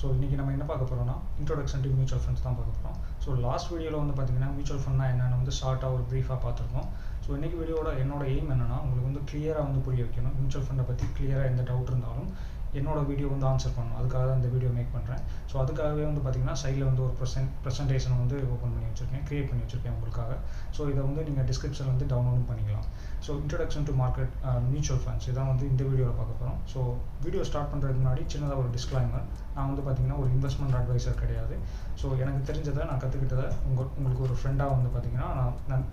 So இன்றைக்கி நம்ம என்ன பார்க்க போகிறோம்னா இன்ட்ரோடக்ஷன் டு மியூச்சுவல் ஃபண்ட்ஸ் தான் பார்க்க போகிறோம். ஸோ லாஸ்ட் வீடியோவில் வந்து பார்த்திங்கன்னா மியூச்சுவல் ஃபண்ட்னா என்னென்னு வந்து ஷார்ட்டாக ஒரு ப்ரீஃபாக பார்த்துருக்கோம். ஸோ இன்றைக்கி வீடியோட என்னோட எய்ம் என்னென்னா உங்களுக்கு வந்து கிளியராக வந்து புரிய வைக்கணும். மியூச்சுவல் ஃபண்டை பற்றி கிளியராக எந்த டவுட் இருந்தாலும் என்னோட வீடியோ வந்து ஆன்சர் பண்ணணும். அதுக்காக தான் இந்த வீடியோ மேக் பண்ணுறேன். ஸோ அதுக்காகவே வந்து பார்த்திங்கன்னா சைடில் வந்து ஒரு ப்ரெசன்டேஷன் வந்து ஓப்பன் பண்ணி வச்சுருக்கேன், க்ரியேட் பண்ணி வச்சுருக்கேன் உங்களுக்காக. ஸோ இதை வந்து நீங்கள் டிஸ்கிரிப்ஷனில் வந்து டவுன்லோடும் பண்ணிக்கலாம். So introduction to market mutual funds இதான் வந்து இந்த வீடியோவில் பார்க்க போகிறோம். ஸோ வீடியோ ஸ்டார்ட் பண்ணுறதுக்கு முன்னாடி சின்னதாக ஒரு டிஸ்க்ளைமர். நான் வந்து பார்த்திங்கன்னா ஒரு இன்வெஸ்ட்மெண்ட் அட்வைசர் கிடையாது. ஸோ எனக்கு தெரிஞ்சதை நான் கற்றுக்கிட்டதை உங்களுக்கு ஒரு ஃப்ரெண்டாக வந்து பார்த்திங்கன்னா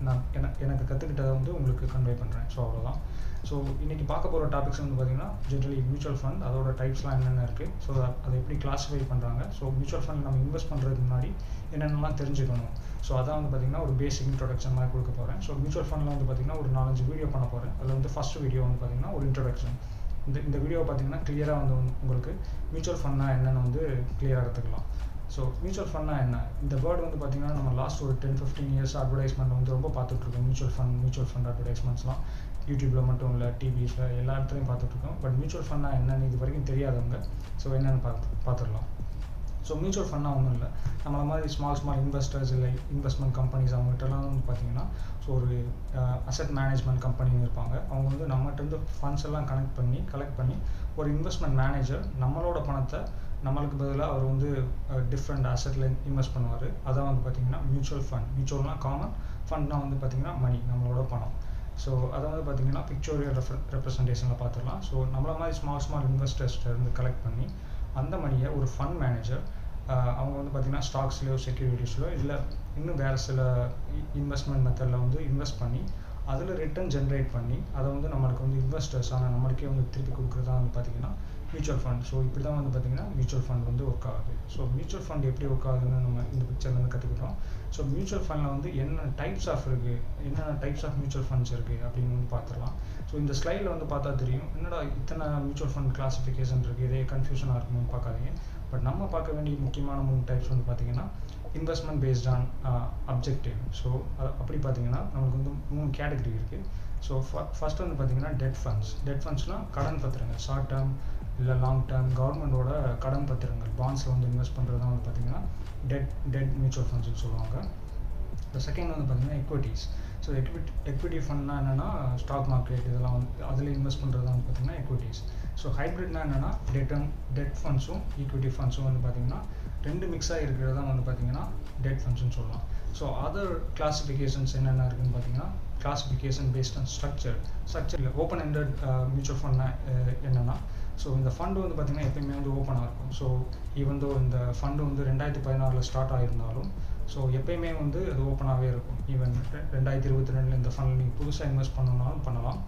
நான் எனக்கு கற்றுக்கிட்டதை வந்து உங்களுக்கு கன்வே பண்ணுறேன். ஸோ அவ்வளோதான். ஸோ இன்றைக்கி பார்க்க போகிற டாபிக்ஸ் வந்து பார்த்திங்கன்னா ஜென்ரலி மியூச்சுவல் ஃபண்ட், அதோட டைப்ஸ்லாம் என்னென்ன இருக்குது, ஸோ அதை எப்படி கிளாஸிஃபை பண்ணுறாங்க, ஸோ மியூச்சுவல் ஃபண்ட் நம்ம இன்வெஸ்ட் பண்ணுறதுக்கு முன்னாடி என்னென்னலாம் தெரிஞ்சுக்கணும். ஸோ அதான் வந்து பார்த்திங்கன்னா ஒரு பேசிக் இன்ட்ரோடக்ஷன் மாதிரி கொடுக்க போகிறேன். ஸோ மியூச்சுவல் ஃபண்டில் வந்து பார்த்திங்கன்னா ஒரு 4-5 வீடியோ பண்ண போகிறேன். அதில் வந்து ஃபஸ்ட் வீடியோ வந்து பார்த்திங்கன்னா ஒரு இன்ட்ரோடக்ஷன். இந்த வீடியோவை பார்த்திங்கன்னா கிளியராக வந்து உங்களுக்கு மியூச்சுவல் ஃபண்ட்னா என்னென்னு வந்து கிளியராக எடுத்துக்கலாம். ஸோ மியூச்சுவல் ஃபண்ட்னா என்ன, இந்த வேர்டு வந்து பார்த்திங்கன்னா நம்ம லாஸ்ட் ஒரு 10-15 இயர்ஸ் அட்வர்டைஸ்மெண்ட் வந்து ரொம்ப பார்த்துட்ருக்கோம். மியூச்சுவல் ஃபண்ட் அட்வர்டைஸ்மெண்ட்ஸ்லாம் யூடியூப்பில் மட்டும் இல்லை, டிவிஸில் எல்லா இடத்துலையும் பார்த்துட்ருக்கோம். பட் மியூச்சுவல் ஃபண்ட்னா என்னென்னு இது வரைக்கும் தெரியாதவங்க ஸோ என்னென்னு பார்த்துடலாம். ஸோ மியூச்சுவல் ஃபண்ட்னா ஒன்றும் இல்லை, நம்மள மாதிரி ஸ்மால் இன்வெஸ்டர்ஸ் இல்லை இன்வெஸ்ட்மெண்ட் கம்பெனிஸ் அவங்ககிட்டலாம் வந்து பார்த்திங்கன்னா ஸோ ஒரு அசெட் மேனேஜ்மெண்ட் கம்பெனின்னு இருப்பாங்க. அவங்க வந்து நம்மகிட்ட ஃபண்ட்ஸ் எல்லாம் கலெக்ட் பண்ணி ஒரு இன்வெஸ்ட்மெண்ட் மேனேஜர் நம்மளோட பணத்தை நம்மளுக்கு பதிலாக அவர் வந்து டிஃப்ரெண்ட் அசெட்டில் இன்வெஸ்ட் பண்ணுவார். அதான் வந்து பார்த்திங்கன்னா மியூச்சுவல் ஃபண்ட். மியூச்சுவல்னால் காமன், ஃபண்ட்னா வந்து பார்த்திங்கன்னா மணி, நம்மளோட பணம். ஸோ அதை வந்து பார்த்திங்கன்னா பிக்சோரியல் ரெப்ரசன்டேஷனில் பார்த்துடலாம். ஸோ நம்மள மாதிரி ஸ்மால் இன்வெஸ்டர்ஸ்கிட்ட இருந்து கலெக்ட் பண்ணி அந்த மணியை ஒரு ஃபண்ட் மேனேஜர் அவங்க வந்து பார்த்திங்கன்னா ஸ்டாக்ஸ்லையோ செக்யூரிட்டிஸ்லையோ இல்லை இன்னும் வேறு சில இன்வெஸ்ட்மெண்ட் மெத்தடில் வந்து இன்வெஸ்ட் பண்ணி அதில் ரிட்டர்ன் ஜென்ரேட் பண்ணி அதை வந்து நம்மளுக்கு வந்து இன்வெஸ்டர்ஸ் ஆனால் நம்மளுக்கே வந்து திருப்பி கொடுக்குறதா வந்து பார்த்திங்கன்னா மியூச்சுவல் ஃபண்ட். ஸோ இப்படி தான் வந்து பார்த்திங்கன்னா மியூச்சுவல் ஃபண்ட் வந்து ஒர்க் ஆகுது. ஸோ மியூச்சுவல் ஃபண்ட் எப்படி ஒர்க் ஆகுதுன்னு நம்ம இந்த பிக்சர்லேருந்து கற்றுக்கிட்டோம். ஸோ மியூச்சுவல் ஃபண்டில் வந்து என்னென்ன டைப்ஸ் ஆஃப் மியூச்சுவல் ஃபண்ட்ஸ் இருக்குது அப்படின்னு வந்து பார்த்துடலாம். ஸோ இந்த ஸ்லைடில் வந்து பார்த்தா தெரியும், என்னடா இத்தனை மியூச்சுவல் ஃபண்ட் கிளாஸிஃபிகேஷன் இருக்குது, இதே கன்ஃபியூஷனாக இருக்குன்னு பார்க்காதீங்க. பட் நம்ம பார்க்க வேண்டிய முக்கியமான 3 டைப்ஸ் வந்து பார்த்திங்கன்னா investment based on objective. So அப்படி பார்த்திங்கன்னா நமக்கு வந்து 3 கேட்டகரி இருக்குது. ஸோ ஃபர்ஸ்ட் வந்து பார்த்திங்கன்னா டெட் ஃபண்ட்ஸ்னால் கடன் பத்திரங்கள், ஷார்ட் டேர்ம் இல்லை லாங் டேர்ம் கவர்மெண்ட்டோட கடன் பத்திரங்கள், பாண்ட்ஸில் வந்து இன்வெஸ்ட் பண்ணுறது தான் வந்து பார்த்திங்கன்னா டெட் மியூச்சுவல் ஃபண்ட்ஸ்னு சொல்லுவாங்க. இந்த செகண்ட் வந்து பார்த்திங்கன்னா எக்விட்டிஸ். ஸோ எக்விட்டி ஃபண்ட்னா என்னென்னா ஸ்டாக் மார்க்கெட் இதெல்லாம் வந்து அதில் இன்வெஸ்ட் பண்ணுறது தான் வந்து பார்த்திங்கன்னா எக்விட்டிஸ். ஸோ ஹைப்ரிட்னா என்னென்னா டெட் ஃபண்ட்ஸும் ஈக்விட்டி ஃபண்ட்ஸும் வந்து பார்த்திங்கன்னா 2 மிக்ஸாக இருக்கிறது தான் வந்து பார்த்திங்கன்னா டெட் ஃபண்ட்ஸ்னு சொல்லலாம். ஸோ அதர் கிளாஸிஃபிகேஷன்ஸ் என்னென்ன இருக்குதுன்னு பார்த்திங்கன்னா classification based on structure open ended mutual ஃபண்ட்னா என்னென்னா ஸோ இந்த ஃபண்டு வந்து பார்த்திங்கன்னா எப்பயுமே வந்து ஓப்பனாக இருக்கும். ஸோ ஈவன் தோ இந்த ஃபண்டு வந்து 2016 ஸ்டார்ட் ஆகியிருந்தாலும் ஸோ எப்பயுமே வந்து அது ஓப்பனாகவே இருக்கும். ஈவன் 2022 இந்த ஃபண்டில் நீங்கள் புதுசாக இன்வெஸ்ட் பண்ணணுன்னாலும் பண்ணலாம்.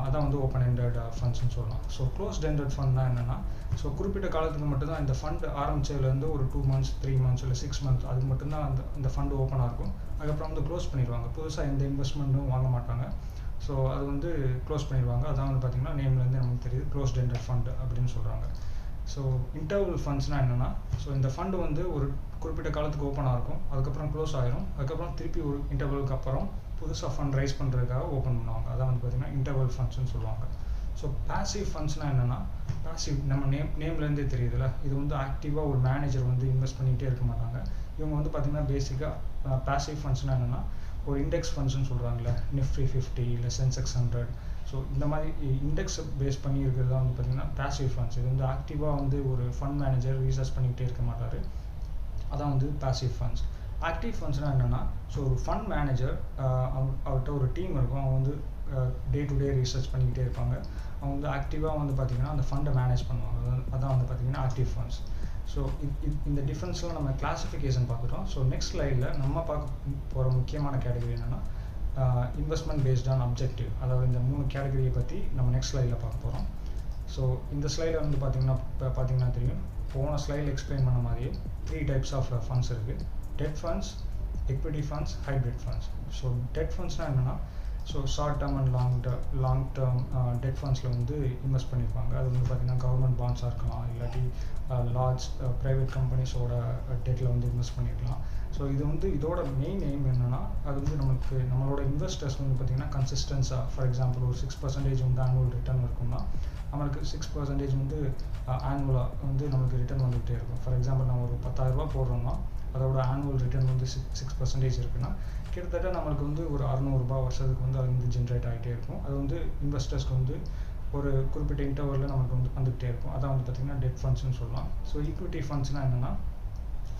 அதான் வந்து ஓப்பன் எண்டட் ஃபண்ட்ஸ்னு சொல்லலாம். ஸோ க்ளோஸ்ட் எண்டட் ஃபண்ட்னா என்னென்னா ஸோ குறிப்பிட்ட காலத்துக்கு மட்டும்தான் இந்த ஃபண்டு ஆரம்பிச்சதுலேருந்து ஒரு 2 months 3 months இல்லை 6 months அதுக்கு மட்டும்தான் அந்த ஃபண்டு ஓப்பனாக இருக்கும். அதுக்கப்புறம் வந்து க்ளோஸ் பண்ணிடுவாங்க, புதுசாக எந்த இன்வெஸ்ட்மெண்ட்டும் வாங்க மாட்டாங்க. ஸோ அது வந்து க்ளோஸ் பண்ணிடுவாங்க. அதான் வந்து பார்த்திங்கன்னா நேம்லேருந்து நமக்கு தெரியுது க்ளோஸ்ட் எண்டட் ஃபண்டு அப்படின்னு சொல்கிறாங்க. ஸோ இன்டர்வல் ஃபண்ட்ஸ்னால் என்னென்னா ஸோ இந்த ஃபண்டு வந்து ஒரு குறிப்பிட்ட காலத்துக்கு ஓப்பனாக இருக்கும், அதுக்கப்புறம் க்ளோஸ் ஆகிரும், அதுக்கப்புறம் திருப்பி ஒரு இன்டர்வலுக்கு அப்புறம் புதுசாக ஃபண்ட் ரைஸ் பண்ணுறதுக்காக ஓப்பன் பண்ணுவாங்க. அதான் வந்து பார்த்திங்கன்னா இன்டர்வல் ஃபண்ட்ஸ்னு சொல்லுவாங்க. ஸோ பேசிவ் ஃபண்ட்ஸ்னால் என்னென்னா பேசிவ் நம்ம நேம்லேருந்தே தெரியுதுல்ல, இது வந்து ஆக்டிவாக ஒரு மேனேஜர் வந்து இன்வெஸ்ட் பண்ணிகிட்டே இருக்க மாட்டாங்க. இவங்க வந்து பார்த்திங்கன்னா பேசிக்காக பேசிவ் ஃபண்ட்ஸ்னால் என்னென்னா ஒரு இண்டெக்ஸ் ஃபண்ட்ஸ்னு சொல்கிறாங்களே, நிஃப்டி 50 இல்லை சென்செக்ஸ் 100. ஸோ இந்த மாதிரி இண்டெக்ஸ் பேஸ் பண்ணி இருக்கிறது தான் வந்து பார்த்திங்கன்னா பேசிவ் ஃபண்ட்ஸ். இது வந்து ஆக்டிவாக வந்து ஒரு ஃபண்ட் மேனேஜர் ரீசர்ச் பண்ணிக்கிட்டே இருக்க மாட்டார். அதான் வந்து பேசிவ் ஃபண்ட்ஸ். ஆக்டிவ் ஃபண்ட்ஸ்னால் என்னென்னா ஸோ ஒரு ஃபண்ட் மேனேஜர் அவர்கிட்ட ஒரு டீம் இருக்கும், அவங்க வந்து டே டு டே ரீசர்ச் பண்ணிக்கிட்டே இருப்பாங்க. அவங்க வந்து ஆக்டிவாக வந்து பார்த்திங்கன்னா அந்த ஃபண்டை மேனேஜ் பண்ணுவாங்க. அதான் வந்து பார்த்திங்கன்னா ஆக்டிவ் ஃபண்ட்ஸ். ஸோ இந்த டிஃப்ரென்ஸ்லாம் நம்ம கிளாஸிஃபிகேஷன் பார்த்துட்டோம். ஸோ நெக்ஸ்ட் ஸ்லைடில் நம்ம பார்க்க போகிற முக்கியமான கேட்டகரி என்னென்னா இன்வெஸ்ட்மெண்ட் பேஸ்ட் ஆன் அப்ஜெக்டிவ். அதாவது இந்த 3 கேட்டகரியை பற்றி நம்ம நெக்ஸ்ட் ஸ்லைடில் பார்க்க போகிறோம். ஸோ இந்த ஸ்லைடில் வந்து பார்த்திங்கன்னா தெரியும், போன ஸ்லைடில் எக்ஸ்பிளைன் பண்ண மாதிரியே 3 டைப்ஸ் ஆஃப் ஃபண்ட்ஸ் இருக்குது. Debt funds, equity funds, hybrid funds. So debt ஃபண்ட்ஸ்னால் என்னென்னா so short term and long term debt ஃபண்ட்ஸில் வந்து இன்வெஸ்ட் பண்ணியிருப்பாங்க. அது வந்து பார்த்திங்கன்னா கவர்மெண்ட் பாண்ட்ஸாக இருக்கலாம், இல்லாட்டி லார்ஜ் ப்ரைவேட் கம்பெனிஸோட டெட்டில் வந்து இன்வெஸ்ட் பண்ணியிருக்கலாம். ஸோ இது வந்து இதோட மெயின் எய்ம் என்னென்னா அது வந்து நம்மளோட இன்வெஸ்டர்ஸ் வந்து பார்த்திங்கன்னா கன்சிஸ்டன்ஸாக, ஃபார் எக்ஸாம்பிள் ஒரு 6% வந்து ஆனுவல் ரிட்டர்ன் இருக்குன்னா நம்மளுக்கு 6% வந்து ஆனுவலாக வந்து நமக்கு ரிட்டர்ன் வந்துகிட்டே இருக்கும். ஃபார் எக்ஸாம்பிள் நம்ம ஒரு 10,000 போடுறோம்னா அதோட ஆனுவல் ரிட்டர்ன் வந்து 6% இருக்குன்னா கிட்டத்தட்ட நம்மளுக்கு வந்து ஒரு 600 வருஷத்துக்கு வந்து அது வந்து ஜென்ரேட் ஆகிட்டே இருக்கும். அது வந்து இன்வெஸ்டர்ஸ்க்கு வந்து ஒரு குறிப்பிட்ட இன்டர்வலில் நமக்கு வந்து வந்துகிட்டே இருக்கும். அதான் வந்து பார்த்திங்கன்னா டெட் ஃபண்ட்ஸ்னு சொல்லலாம். ஸோ ஈக்விட்டி ஃபண்ட்ஸ்னால் என்னென்னா,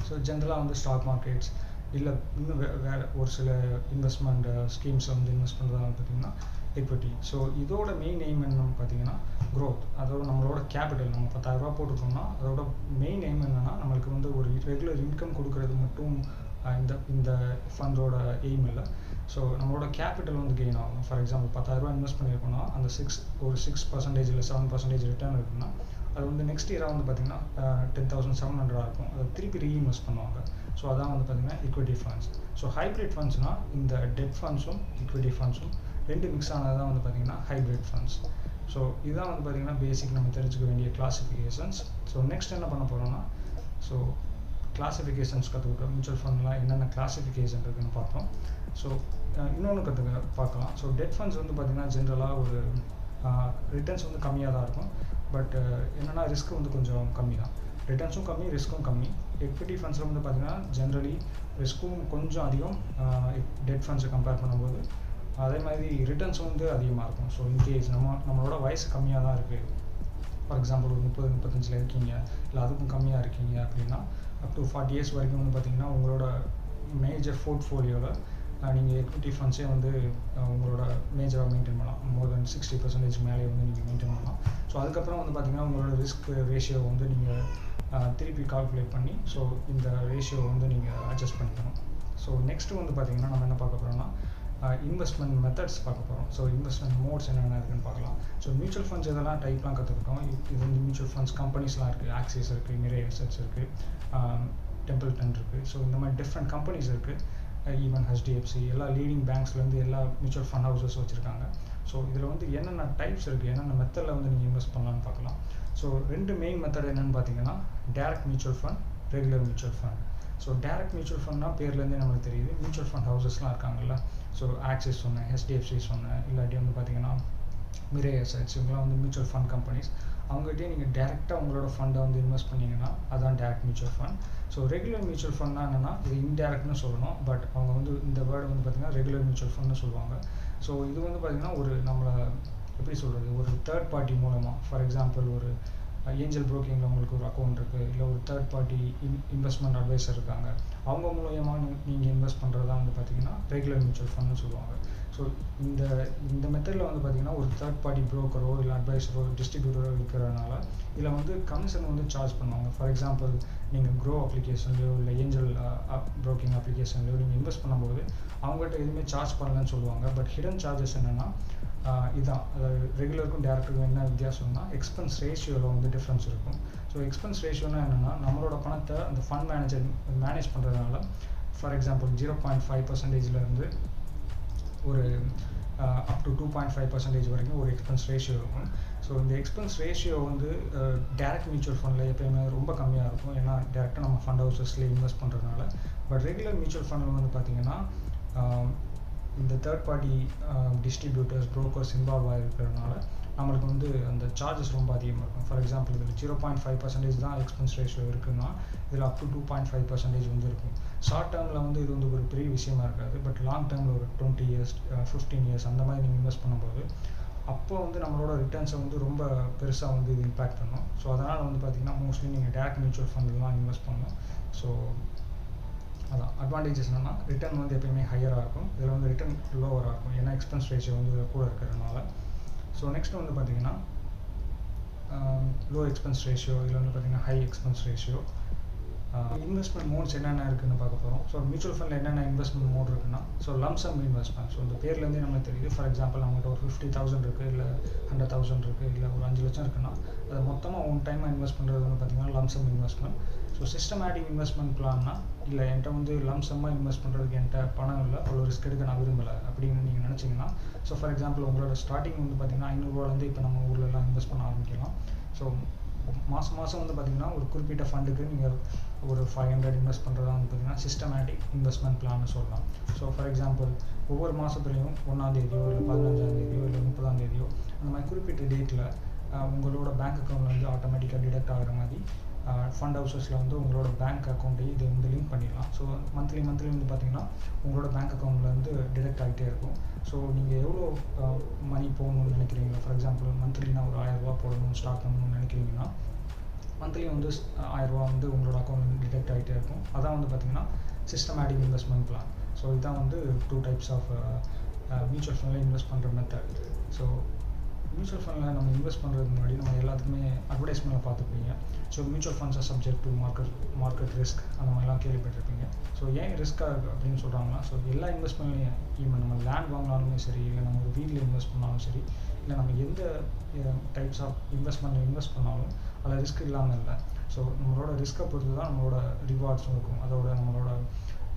ஸோ ஜென்ரலாக வந்து ஸ்டாக் மார்க்கெட்ஸ் இல்லை இன்னும் வேறு ஒரு சில இன்வெஸ்ட்மெண்ட் ஸ்கீம்ஸில் வந்து இன்வெஸ்ட் பண்ணுறதா வந்து பார்த்திங்கன்னா equity. ஸோ இதோட மெயின் எய்ம் என்னன்னு பார்த்தீங்கன்னா growth. அதோட நம்மளோட கேபிட்டல் நம்ம 10,000 போட்டிருக்கோம்னா அதோட மெயின் எய்ம் என்னென்னா நம்மளுக்கு வந்து ஒரு ரெகுலர் இன்கம் கொடுக்கறது மட்டும் இந்த ஃபண்டோட எய்ம் இல்லை. ஸோ நம்மளோட கேபிட்டல் வந்து கெயின் ஆகும். ஃபார் எக்ஸாம்பிள் 10,000 இன்வெஸ்ட் பண்ணியிருக்கோம்னா அந்த 6% இல்லை 7% ரிட்டர்ன் இருக்குன்னா அது வந்து நெக்ஸ்ட் இயராக வந்து பார்த்திங்கன்னா 10,700 இருக்கும். அதை திருப்பி ரீஇன்வெஸ்ட் பண்ணுவாங்க. ஸோ அதான் வந்து பார்த்திங்கன்னா equity ஃபண்ட்ஸ். ஸோ ஹைப்ரிட் ஃபண்ட்ஸ்னால் இந்த டெட் ஃபண்ட்ஸும் equity ஃபண்ட்ஸும் ரெண்டு மிக்ஸ் ஆனது தான் வந்து பார்த்திங்கன்னா ஹைப்ரிட் ஃபண்ட்ஸ். ஸோ இதுதான் வந்து பார்த்திங்கன்னா பேசிக் நம்ம தெரிஞ்சுக்க வேண்டிய கிளாசிஃபிகேஷன்ஸ். ஸோ நெக்ஸ்ட் என்ன பண்ண போகிறோம்னா, ஸோ கிளாசிஃபிகேஷன்ஸ் கற்றுக்கிட்டோம். மியூச்சுவல் ஃபண்ட்லாம் என்னென்ன கிளாசிஃபிகேஷன் இருக்குதுன்னு பார்த்தோம். ஸோ இன்னொன்று பார்க்கலாம். ஸோ டெட் ஃபண்ட்ஸ் வந்து பார்த்திங்கன்னா ஜென்ரலாக ஒரு ரிட்டர்ன்ஸ் வந்து கம்மியாக தான் இருக்கும். பட் என்னென்னா ரிஸ்க் வந்து கொஞ்சம் கம்மி தான். ரிட்டர்ன்ஸும் கம்மி, ரிஸ்க்கும் கம்மி. எக்விட்டி ஃபண்ட்ஸில் வந்து பார்த்திங்கன்னா ஜென்ரலி ரிஸ்க்கும் கொஞ்சம் அதிகம் டெட் ஃபண்ட்ஸை கம்பேர் பண்ணும்போது. அதே மாதிரி ரிட்டர்ன்ஸும் வந்து அதிகமாக இருக்கும். ஸோ இன்கேஸ் நம்மளோட வயசு கம்மியாக தான் இருக்குது, ஃபார் எக்ஸாம்பிள் ஒரு 30-35 இருக்கீங்க, இல்லை அதுக்கும் கம்மியாக இருக்கீங்க அப்படின்னா அப் டு 40 இயர்ஸ் வரைக்கும் வந்து பார்த்திங்கன்னா உங்களோட மேஜர் போர்ட்ஃபோலியோவில் நீங்கள் எக்விட்டி ஃபண்ட்ஸே வந்து உங்களோட மேஜராக மெயின்டைன் பண்ணலாம். மோர் தென் 60% மேலே வந்து நீங்கள் மெயின்டைன் பண்ணலாம். ஸோ அதுக்கப்புறம் வந்து பார்த்திங்கன்னா உங்களோட ரிஸ்க் ரேஷியோ வந்து நீங்கள் திருப்பி கால்குலேட் பண்ணி ஸோ இந்த ரேஷியோ வந்து நீங்கள் அட்ஜஸ்ட் பண்ணிக்கணும். ஸோ நெக்ஸ்ட்டு வந்து பார்த்திங்கன்னா நம்ம என்ன பார்க்க போகிறோம்னா இன்வெஸ்ட்மெண்ட் மெத்தட்ஸ் பார்க்க போகிறோம். ஸோ இன்வெஸ்ட்மெண்ட் மோட்ஸ் என்னென்ன இருக்குன்னு பார்க்கலாம். ஸோ மியூச்சுவல் ஃபண்ட்ஸ் இதெல்லாம் டைப்லாம் கற்றுக்கிட்டோம். இது வந்து மியூச்சுவல் ஃபண்ட்ஸ் கம்பெனிஸ்லாம் இருக்குது. ஆக்சிஸ் இருக்குது, மிரே அசெட்ஸ் இருக்குது, டெம்பிள்டன் இருக்குது. ஸோ இந்த மாதிரி டிஃப்ரெண்ட் கம்பெனிஸ் இருக்குது. ஈவன் HDFC எல்லா லீடிங் பேங்க்ஸ்லேருந்து எல்லா மியூச்சுவல் ஃபண்ட் ஹவுசஸ் வச்சுருக்காங்க. ஸோ இதில் வந்து என்னென்ன டைப்ஸ் இருக்குது, என்னென்ன மெத்தடில் வந்து நீங்கள் இன்வெஸ்ட் பண்ணலான்னு பார்க்கலாம். ஸோ ரெண்டு மெயின் மெத்தட் என்னென்னு பார்த்தீங்கன்னா direct mutual fund, regular mutual fund. So direct mutual ஃபண்ட்னா பேர்லேருந்தே நம்மளுக்கு தெரியுது. மியூச்சுவல் ஃபண்ட் ஹவுசஸ்லாம் இருக்காங்கல்ல. ஸோ ஆக்சிஸ் சொன்னேன், HDFC சொன்னேன், இல்லாட்டி வந்து பார்த்திங்கன்னா மிரே அசெட்ஸ், இவங்களாம் வந்து மியூச்சுவல் ஃபண்ட் கம்பெனிஸ். அவங்ககிட்டயே நீங்கள் டேரெக்டாக உங்களோட ஃபண்டை வந்து இன்வெஸ்ட் பண்ணிங்கன்னா அதான் direct mutual fund. So regular mutual ஃபண்ட்னா என்னென்னா இது இன்டேரக்ட்னு சொல்லணும். பட் அவங்க வந்து இந்த வேர்டு வந்து பார்த்திங்கன்னா ரெகுலர் மியூச்சுவல் ஃபண்ட்னு சொல்லுவாங்க. ஸோ இது வந்து பார்த்திங்கன்னா ஒரு நம்மளை எப்படி சொல்கிறது, ஒரு தேர்ட் பார்ட்டி மூலமாக, ஃபார் எக்ஸாம்பிள் ஒரு ஏஞ்சல் ப்ரோக்கிங்கில் உங்களுக்கு ஒரு அக்கௌண்ட் இருக்குது, இல்லை ஒரு தேர்ட் பார்ட்டி இன்வெஸ்ட்மெண்ட் அட்வைசர் இருக்காங்க, அவங்க மூலயமா நீங்கள் இன்வெஸ்ட் பண்ணுறது தான் வந்து பார்த்திங்கன்னா ரெகுலர் மியூச்சுவல் ஃபண்ட்னு சொல்லுவாங்க. ஸோ இந்த மெத்தடில் வந்து பார்த்திங்கன்னா ஒரு தேர்ட் பார்ட்டி ப்ரோக்கரோ இல்லை அட்வைசரோ டிஸ்ட்ரிபியூட்டரோ இருக்கிறதுனால இதில் வந்து கமிஷன் வந்து சார்ஜ் பண்ணுவாங்க. ஃபார் எக்ஸாம்பிள் நீங்கள் க்ரோ அப்ளிகேஷன்லையோ இல்லை ஏஞ்சல் ப்ரோக்கிங் அப்ளிகேஷன்லையோ நீங்கள் இன்வெஸ்ட் பண்ணும்போது அவங்ககிட்ட எதுவுமே சார்ஜ் பண்ணலன்னு சொல்லுவாங்க. பட் ஹிடன் சார்ஜஸ் என்னென்னா இதுதான், அதாவது ரெகுலருக்கும் டேரக்டுக்கும் என்ன வித்தியாசம்னா எக்ஸ்பென்ஸ் ரேஷியோவில் வந்து டிஃப்ரென்ஸ் இருக்கும். ஸோ எக்ஸ்பென்ஸ் ரேஷியோனா என்னென்னா நம்மளோட பணத்தை அந்த ஃபண்ட் மேனேஜர் மேனேஜ் பண்ணுறதுனால ஃபார் எக்ஸாம்பிள் 0.5%இருந்து ஒரு அப் டு 2.5% வரைக்கும் ஒரு எக்ஸ்பென்ஸ் ரேஷியோ இருக்கும். ஸோ இந்த எக்ஸ்பென்ஸ் ரேஷியோ வந்து டேரக்ட் மியூச்சுவல் ஃபண்டில் எப்போயுமே ரொம்ப கம்மியாக இருக்கும். ஏன்னா டேரெக்டாக நம்ம ஃபண்ட் ஹவுசஸ்லேயே இன்வெஸ்ட் பண்ணுறதுனால. பட் ரெகுலர் மியூச்சுவல் ஃபண்டில் வந்து பார்த்திங்கன்னா இந்த third party distributors, brokers involve ஆகிருக்கிறதுனால நம்மளுக்கு வந்து அந்த சார்ஜஸ் ரொம்ப அதிகமாக இருக்கும். ஃபார் எக்ஸாம்பிள் இதில் 0.5% தான் எக்ஸ்பென்ஸ் ரேஷியோ இருக்குன்னா இதில் அப் டு 2.5% வந்து இருக்கும். ஷார்ட் டேர்மில் வந்து இது வந்து ஒரு பெரிய விஷயமா இருக்காது. பட் லாங் டேர்மில் ஒரு 20 இயர்ஸ் 15 இயர்ஸ் அந்த மாதிரி நீங்கள் இன்வெஸ்ட் பண்ணும்போது அப்போ வந்து நம்மளோட ரிட்டர்ன்ஸை வந்து ரொம்ப பெருசாக வந்து இது இம்பேக்ட் பண்ணும். ஸோ அதனால் வந்து பார்த்திங்கன்னா மோஸ்ட்லி நீங்கள் டேரக்ட் மியூச்சுவல் ஃபண்ட்லாம் இன்வெஸ்ட் பண்ணணும். ஸோ அதான் அட்வான்டேஜஸ் என்னென்னா ரிட்டர்ன் வந்து எப்பயுமே ஹையராக இருக்கும், இதில் வந்து ரிட்டர்ன் லோவராக இருக்கும் ஏன்னா எக்ஸ்பென்ஸ் ரேஷியோ வந்து கூட இருக்கிறதுனால. ஸோ நெக்ஸ்ட் வந்து பார்த்திங்கன்னா லோ எக்ஸ்பென்ஸ் ரேஷியோ, இதில் வந்து பார்த்திங்கன்னா high expense ratio. Investment modes என்னென்ன இருக்குதுன்னு பார்க்க போகிறோம். ஸோ மியூச்சுவல் ஃபண்டில் என்னென்ன இன்வெஸ்ட்மெண்ட் மோட் இருக்குன்னா ஸோ லம்சம் இன்வெஸ்ட்மெண்ட். ஸோ இந்த பேர்லேருந்தே நம்மளுக்கு தெரியுது. ஃபார் எக்ஸாம்பிள் நம்மகிட்ட ஒரு 50,000 இருக்குது, இல்லை 100,000 இருக்குது, இல்லை ஒரு 5 லட்சம் இருக்குன்னா அதை மொத்தமாக ஒன் டைமாக இன்வெஸ்ட் பண்ணுறது வந்து பார்த்திங்கன்னா lump sum investment. So systematic investment பிளான்னா இல்லை என்கிட்ட வந்து லம்சமாக இன்வெஸ்ட் பண்ணுறதுக்கு என்கிட்ட பணம் இல்லை, அவ்வளோ ரிஸ்க் எடுக்க நான் விரும்பலை அப்படின்னு நீங்கள் நினச்சிங்கன்னா ஸோ ஃபார் எக்ஸாம்பிள் உங்களோட ஸ்டார்டிங் வந்து பார்த்திங்கன்னா 500 இப்போ நம்ம ஊர்லலாம் இன்வெஸ்ட் பண்ண ஆரம்பிக்கலாம். ஸோ மாதம் வந்து பார்த்திங்கன்னா ஒரு குறிப்பிட்ட ஃபண்டுக்கு நீங்கள் ஒரு 500 இன்வெஸ்ட் பண்ணுறதா வந்து பார்த்திங்கன்னா சிஸ்டமேட்டிக் இன்வெஸ்ட்மெண்ட் பிளான்னு சொல்லலாம். ஸோ ஃபார் எக்ஸாம்பிள் ஒவ்வொரு மாதத்துலேயும் 1ஆம் தேதியோ இல்லை 15ஆம் தேதியோ இல்லை 30ஆம் தேதியோ அந்த மாதிரி குறிப்பிட்ட டேட்டில் உங்களோட பேங்க் அக்கௌண்ட்டில் வந்து ஆட்டோமேட்டிக்காக டிடெக்ட் ஆகிற மாதிரி ஃபண்ட் ஹவுசஸில் வந்து உங்களோட பேங்க் அக்கௌண்ட்டையும் இது வந்து லிங்க் பண்ணிடலாம். ஸோ மந்த்லி வந்து பார்த்திங்கன்னா உங்களோட பேங்க் அக்கௌண்ட்டில் வந்து டிடெக்ட் ஆகிட்டே இருக்கும். ஸோ நீங்கள் எவ்வளோ மணி போகணும்னு நினைக்கிறீங்களா, ஃபார் எக்ஸாம்பிள் மந்த்லி நான் ஒரு 1000 ரூபா போடணும்னு ஸ்டார்ட் பண்ணணும்னு நினைக்கிறீங்கன்னா மந்த்லி வந்து 1000 ரூபா வந்து உங்களோட அக்கௌண்ட் டிடெக்ட் ஆகிட்டே இருக்கும். அதான் வந்து பார்த்திங்கன்னா சிஸ்டமேட்டிக் இன்வெஸ்ட்மெண்ட் பிளான். ஸோ இதுதான் வந்து 2 டைப்ஸ் ஆஃப் மியூச்சுவல் ஃபண்டில் இன்வெஸ்ட் பண்ணுற மெத்தட். ஸோ மியூச்சுவல் ஃபண்டில் நம்ம இன்வெஸ்ட் பண்ணுறதுக்கு முன்னாடி நம்ம எல்லாத்துக்குமே அட்வர்டைஸ்மெண்ட்டில் பார்த்துருப்பீங்க. So mutual funds R subject to market risk அந்த மாதிரிலாம் கேள்விப்பட்டிருப்பீங்க. ஸோ ஏன் ரிஸ்க்காக இருக்குது அப்படின்னு சொல்கிறாங்கன்னா, ஸோ எல்லா இன்வெஸ்ட்மெண்ட்லையும் ஈவன் நம்ம லேண்ட் வாங்கினாலுமே சரி, இல்லை நம்ம ஒரு வீட்டில் இன்வெஸ்ட் பண்ணாலும் சரி, இல்லை நம்ம எந்த டைப்ஸ் ஆஃப் இன்வெஸ்ட்மெண்ட்டில் இன்வெஸ்ட் பண்ணாலும் அதில் ரிஸ்க் இல்லாமல் இல்லை. ஸோ நம்மளோட ரிஸ்க்கை பொறுத்து தான் நம்மளோட ரிவார்ட்ஸும் இருக்கும்.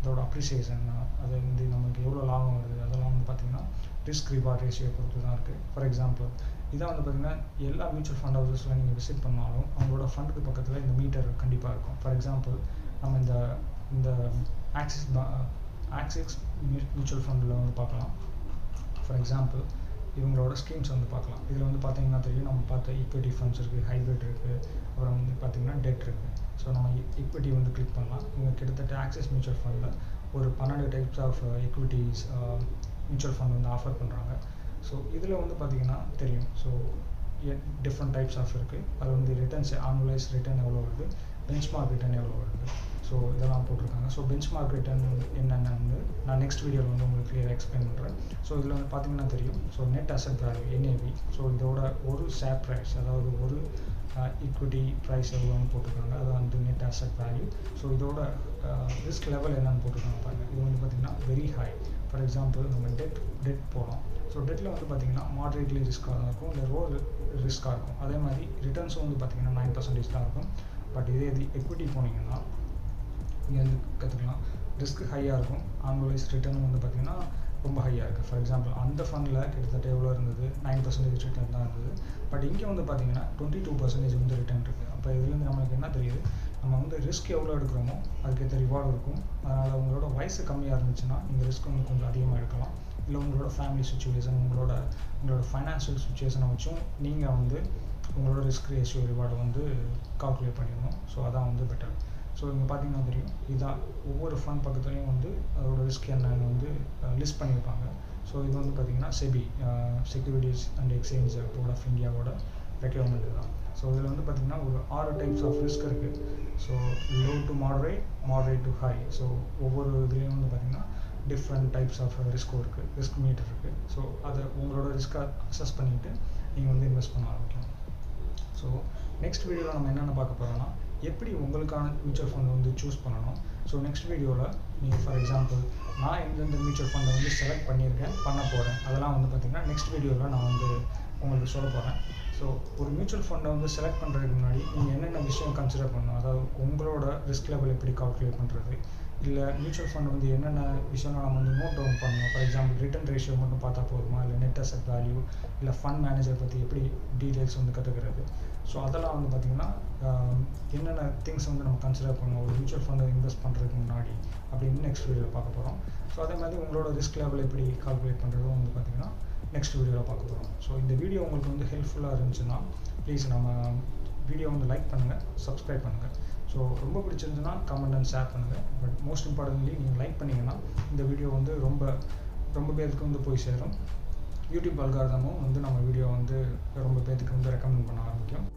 அதோட அப்ரிசியேஷன், அது வந்து நமக்கு எவ்வளோ லாபம் வருது, அதெல்லாம் வந்து பார்த்திங்கன்னா ரிஸ்க் ரிவார்ட் ரேஷியோ பொறுத்து தான் இருக்குது. ஃபார் எக்ஸாம்பிள் இதான் வந்து பார்த்திங்கன்னா எல்லா மியூச்சுவல் ஃபண்ட் ஹவுசஸில் நீங்கள் விசிட் பண்ணாலும் அவங்களோட ஃபண்டுக்கு பக்கத்தில் இந்த மீட்டர் கண்டிப்பாக இருக்கும். ஃபார் எக்ஸாம்பிள் நம்ம இந்த ஆக்சிஸ் மியூச்சுவல் ஃபண்டில் வந்து பார்க்கலாம். ஃபார் எக்ஸாம்பிள் இவங்களோட ஸ்கீம்ஸ் வந்து பார்க்கலாம். இதில் வந்து பார்த்திங்கன்னா தெரியும், நம்ம பார்த்த ஈக்விட்டி ஃபண்ட்ஸ் இருக்குது, ஹைப்ரிட் இருக்குது, அப்புறம் வந்து பார்த்திங்கன்னா டெட் இருக்குது. ஸோ நம்ம ஈக்விட்டி வந்து கிளிக் பண்ணலாம். இவங்க கிட்டத்தட்ட ஆக்சிஸ் மியூச்சுவல் ஃபண்டில் ஒரு 12 types of equities mutual fund வந்து ஆஃபர் பண்ணுறாங்க. ஸோ இதில் வந்து பார்த்திங்கன்னா தெரியும், ஸோ டிஃப்ரெண்ட் டைப்ஸ் ஆஃப் இருக்குது. அது வந்து ரிட்டர்ன்ஸ், ஆனுவலைஸ் ரிட்டர்ன் எவ்வளோ வருது, பெஞ்ச்மார்க் ரிட்டர்ன் எவ்வளோ வருது, ஸோ இதெல்லாம் போட்டிருக்காங்க. ஸோ பெஞ்ச்மார்க் ரிட்டர்ன் என்னென்னு வந்து நான் நெக்ஸ்ட் வீடியோவில் வந்து உங்களுக்கு கிளியராக எக்ஸ்பிளைன் பண்ணுறேன். ஸோ இதில் வந்து பார்த்திங்கன்னா தெரியும், so net asset value NAV, so இதோட ஒரு ஷேர் ப்ரைஸ், அதாவது ஒரு ஈக்விட்டி ப்ரைஸ் எவ்வளோன்னு போட்டிருக்காங்க, அது வந்து நெட் அசெட் வேல்யூ. ஸோ இதோட ரிஸ்க் லெவல் என்னென்னு போட்டிருக்காங்க பாருங்கள். இது வந்து பார்த்திங்கன்னா வெரி ஹை. ஃபார் எக்ஸாம்பிள் நம்ம டெட் போகிறோம். ஸோ டெட்டில் வந்து பார்த்திங்கன்னா மாட்ரேட்லி ரிஸ்க்காக தான் இருக்கும், இல்லை லோ ரிஸ்க்காக இருக்கும். அதே மாதிரி ரிட்டர்ன்ஸும் வந்து பார்த்திங்கன்னா 9% தான் இருக்கும். பட் இதே எக்விட்டி போனீங்கன்னா இங்கே வந்து கற்றுக்கலாம், ரிஸ்க் ஹையாக இருக்கும், ஆனுவலைஸ் ரிட்டர்னும் வந்து பார்த்திங்கன்னா ரொம்ப ஹையாக இருக்குது. ஃபார் எக்ஸாம்பிள் அந்த ஃபண்டில் கிட்டத்தட்ட எவ்வளோ இருந்தது, 9% ரிட்டர்ன் தான் இருந்தது. பட் இங்கே வந்து பார்த்திங்கன்னா 22% வந்து ரிட்டர்ன் இருக்குது. அப்போ இதுலேருந்து நம்மளுக்கு என்ன தெரியுது, நம்ம வந்து ரிஸ்க் எவ்வளோ எடுக்கிறோமோ அதுக்கேற்ற ரிவார்டு இருக்கும். அதனால் உங்களோட வயசு கம்மியாக இருந்துச்சுன்னா நீங்கள் ரிஸ்க் வந்து கொஞ்சம் அதிகமாக எடுக்கலாம். இல்லை உங்களோட ஃபேமிலி சுச்சுவேஷன், உங்களோட ஃபைனான்ஷியல் சுச்சுவேஷனை வச்சும் நீங்கள் வந்து உங்களோட ரிஸ்க் ரேஷியோ ரிவார்டை வந்து கால்குலேட் பண்ணிடணும். ஸோ அதான் வந்து பெட்டர். ஸோ இங்கே பார்த்தீங்கன்னா தெரியும், இதான் ஒவ்வொரு ஃபண்ட் பக்கத்துலேயும் வந்து அதோட ரிஸ்க் என்னன்னு வந்து லிஸ்ட் பண்ணியிருப்பாங்க. ஸோ இது வந்து பார்த்திங்கன்னா SEBI, securities and exchange board of இந்தியாவோட ரெக்யர்மெண்ட் தான். ஸோ இதில் வந்து பார்த்திங்கன்னா ஒரு 6 டைப்ஸ் ஆஃப் ரிஸ்க் இருக்குது. So low to moderate to high. So ஒவ்வொரு இதுலேயும் வந்து பார்த்திங்கன்னா டிஃப்ரெண்ட் டைப்ஸ் ஆஃப் ரிஸ்க்கும் இருக்குது, ரிஸ்க் மீட்டர் இருக்குது. ஸோ அதை உங்களோட ரிஸ்க்கை அசஸ் பண்ணிவிட்டு நீங்கள் வந்து இன்வெஸ்ட் பண்ண ஆரம்பிக்கணும். ஸோ நெக்ஸ்ட் வீடியோவில் நம்ம என்னென்ன பார்க்க போகிறோம்னா, எப்படி உங்களுக்கான மியூச்சுவல் ஃபண்ட் வந்து சூஸ் பண்ணணும். ஸோ நெக்ஸ்ட் வீடியோவில் நீங்கள் ஃபார் எக்ஸாம்பிள் நான் எந்தெந்த மியூச்சுவல் ஃபண்டை வந்து செலக்ட் பண்ண போகிறேன், அதெல்லாம் வந்து பார்த்திங்கன்னா நெக்ஸ்ட் வீடியோவில் நான் வந்து உங்களுக்கு சொல்ல போகிறேன். ஸோ ஒரு மியூச்சுவல் ஃபண்டை வந்து செலக்ட் பண்ணுறதுக்கு முன்னாடி நீங்கள் என்னென்ன விஷயம் கன்சிடர் பண்ணணும், அதாவது உங்களோட ரிஸ்க் லெவல் எப்படி கால்குலேட் பண்ணுறது, இல்லை மியூச்சுவல் ஃபண்ட் வந்து என்னென்ன விஷயம்லாம் நம்ம வந்து நோட் டவுன் பண்ணணும். ஃபார் எக்ஸாம்பிள் ரிட்டர்ன் ரேஷியோ மட்டும் பார்த்தா போதுமா, இல்லை நெட் அசெட் வேல்யூ, இல்லை ஃபண்ட் மேனேஜர் பற்றி எப்படி டீட்டெயில்ஸ் வந்து கற்றுக்கிறது. ஸோ அதெல்லாம் வந்து பார்த்திங்கன்னா என்னென்ன திங்ஸ் வந்து நம்ம கன்சிடர் பண்ணணும் ஒரு மியூச்சுவல் ஃபண்டை இன்வெஸ்ட் பண்ணுறதுக்கு முன்னாடி அப்படின்னு நெக்ஸ்ட் வீடியோவில் பார்க்க போகிறோம். ஸோ அதே மாதிரி உங்களோட ரிஸ்க் லெவல் எப்படி கால்குலேட் பண்ணுறதும் வந்து பார்த்திங்கன்னா நெக்ஸ்ட் வீடியோவில் பார்க்க போகிறோம். ஸோ இந்த வீடியோ உங்களுக்கு வந்து ஹெல்ப்ஃபுல்லாக இருந்துச்சுன்னா ப்ளீஸ் நம்ம வீடியோ வந்து லைக் பண்ணுங்கள், சப்ஸ்கிரைப் பண்ணுங்கள். ஸோ ரொம்ப பிடிச்சிருந்துச்சுன்னா கமெண்ட் அண்ட் ஷேர் பண்ணுங்கள். பட் மோஸ்ட் இம்பார்ட்டன்ட்லி நீங்கள் லைக் பண்ணிங்கன்னா இந்த வீடியோ வந்து ரொம்ப பேருக்கு வந்து போய் சேரும். யூடியூப் அல்காரிதமும் வந்து நம்ம வீடியோ வந்து ரொம்ப பேருக்கு வந்து ரெக்கமெண்ட் பண்ண ஆரம்பிக்கும்.